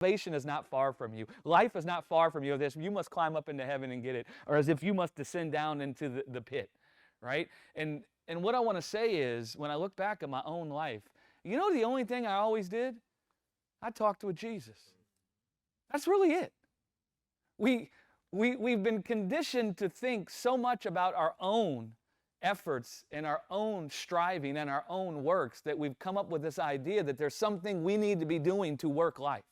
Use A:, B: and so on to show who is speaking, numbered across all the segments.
A: Salvation is not far from you. Life is not far from you. This you must climb up into heaven and get it, or as if you must descend down into the pit, right? And what I want to say is, when I look back at my own life, you know the only thing I always did? I talked with Jesus. That's really it. We've been conditioned to think so much about our own efforts and our own striving and our own works that we've come up with this idea that there's something we need to be doing to work life.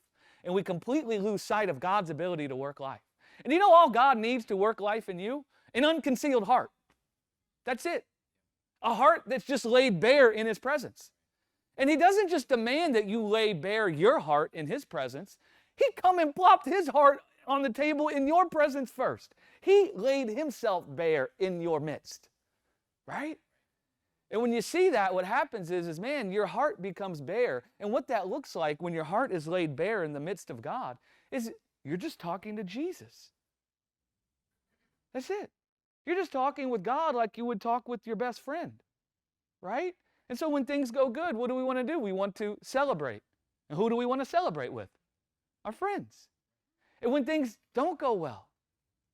A: And we completely lose sight of God's ability to work life. And you know all God needs to work life in you? An unconcealed heart. That's it. A heart that's just laid bare in His presence. And He doesn't just demand that you lay bare your heart in His presence. He come and plopped His heart on the table in your presence first. He laid Himself bare in your midst. Right? And when you see that, what happens is, man, your heart becomes bare. And what that looks like when your heart is laid bare in the midst of God is you're just talking to Jesus. That's it. You're just talking with God like you would talk with your best friend. Right? And so when things go good, what do we want to do? We want to celebrate. And who do we want to celebrate with? Our friends. And when things don't go well,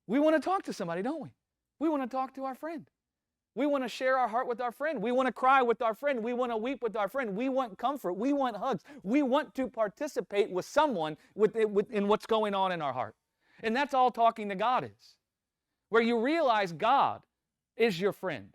A: we want to talk to somebody, don't we? We want to talk to our friend. We want to share our heart with our friend. We want to cry with our friend. We want to weep with our friend. We want comfort. We want hugs. We want to participate with someone in what's going on in our heart. And that's all talking to God is. Where you realize God is your friend.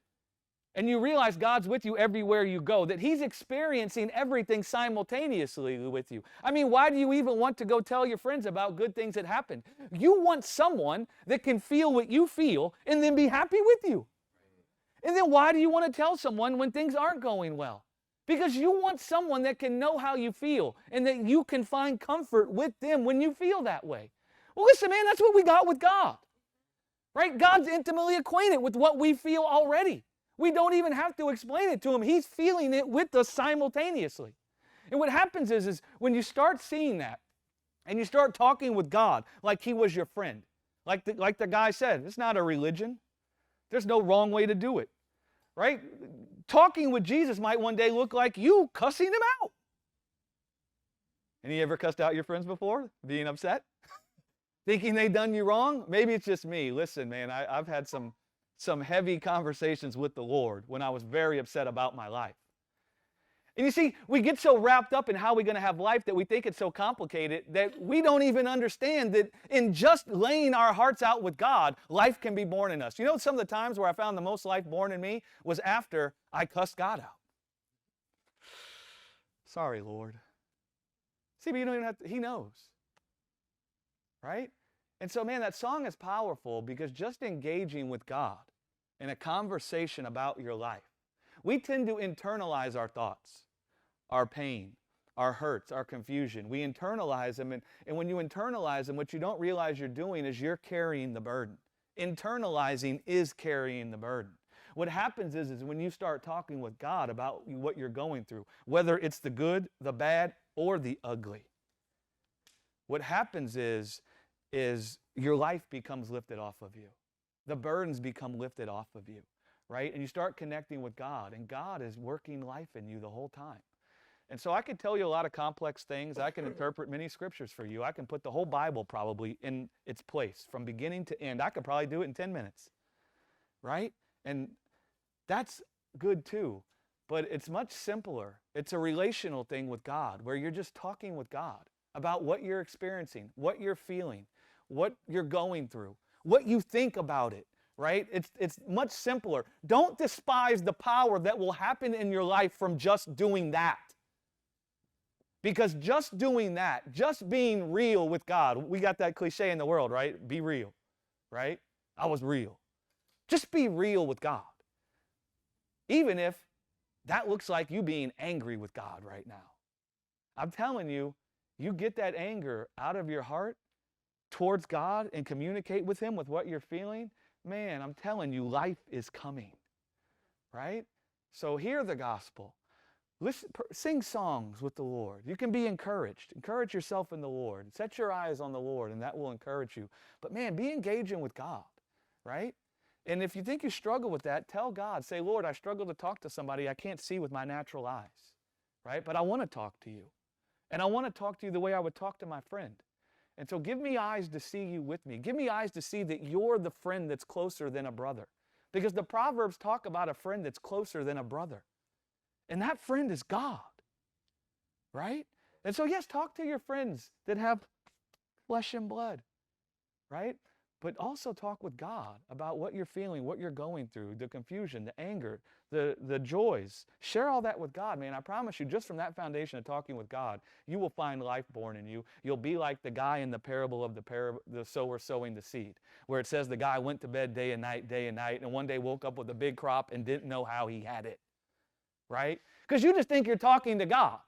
A: And you realize God's with you everywhere you go, that He's experiencing everything simultaneously with you. I mean, why do you even want to go tell your friends about good things that happened? You want someone that can feel what you feel and then be happy with you. And then why do you want to tell someone when things aren't going well? Because you want someone that can know how you feel and that you can find comfort with them when you feel that way. Well, listen, man, that's what we got with God. Right? God's intimately acquainted with what we feel already. We don't even have to explain it to Him. He's feeling it with us simultaneously. And what happens is when you start seeing that and you start talking with God like He was your friend, like the guy said, it's not a religion. There's no wrong way to do it, right? Talking with Jesus might one day look like you cussing Him out. Any ever cussed out your friends before, being upset? Thinking they done you wrong? Maybe it's just me. Listen, man, I've had some heavy conversations with the Lord when I was very upset about my life. And you see, we get so wrapped up in how we're going to have life that we think it's so complicated that we don't even understand that in just laying our hearts out with God, life can be born in us. You know, some of the times where I found the most life born in me was after I cussed God out. Sorry, Lord. See, but you don't even have to, He knows. Right? And so, man, that song is powerful because just engaging with God in a conversation about your life, we tend to internalize our thoughts, our pain, our hurts, our confusion. We internalize them, and when you internalize them, what you don't realize you're doing is you're carrying the burden. Internalizing is carrying the burden. What happens is when you start talking with God about what you're going through, whether it's the good, the bad, or the ugly, what happens is your life becomes lifted off of you. The burdens become lifted off of you. Right? And you start connecting with God, and God is working life in you the whole time. And so I can tell you a lot of complex things. I can interpret many scriptures for you. I can put the whole Bible probably in its place from beginning to end. I could probably do it in 10 minutes. Right? And that's good too. But it's much simpler. It's a relational thing with God where you're just talking with God about what you're experiencing, what you're feeling, what you're going through, what you think about it. Right? It's much simpler. Don't despise the power that will happen in your life from just doing that. Because just doing that, just being real with God, we got that cliche in the world, right? Be real, right? I was real. Just be real with God. Even if that looks like you being angry with God right now. I'm telling you, you get that anger out of your heart towards God and communicate with Him with what you're feeling, man, I'm telling you, life is coming, right? So hear the gospel. Listen, sing songs with the Lord. You can be encouraged. Encourage yourself in the Lord. Set your eyes on the Lord, and that will encourage you. But man, be engaging with God, right? And if you think you struggle with that, tell God. Say, Lord, I struggle to talk to somebody I can't see with my natural eyes, right? But I want to talk to you. And I want to talk to you the way I would talk to my friend. And so give me eyes to see you with me. Give me eyes to see that you're the friend that's closer than a brother. Because the Proverbs talk about a friend that's closer than a brother. And that friend is God. Right? And so yes, talk to your friends that have flesh and blood. Right? But also talk with God about what you're feeling, what you're going through, the confusion, the anger, the joys. Share all that with God, man. I promise you, just from that foundation of talking with God, you will find life born in you. You'll be like the guy in the parable of the sower sowing the seed, where it says the guy went to bed day and night, and one day woke up with a big crop and didn't know how he had it. Right? Because you just think you're talking to God.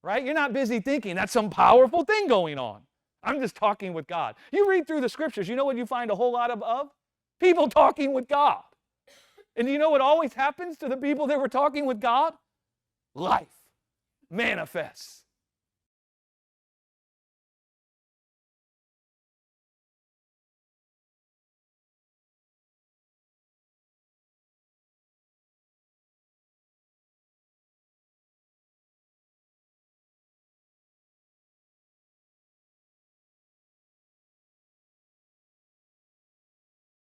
A: Right? You're not busy thinking that's some powerful thing going on. I'm just talking with God. You read through the scriptures, you know what you find a whole lot of? People talking with God. And you know what always happens to the people that were talking with God? Life manifests.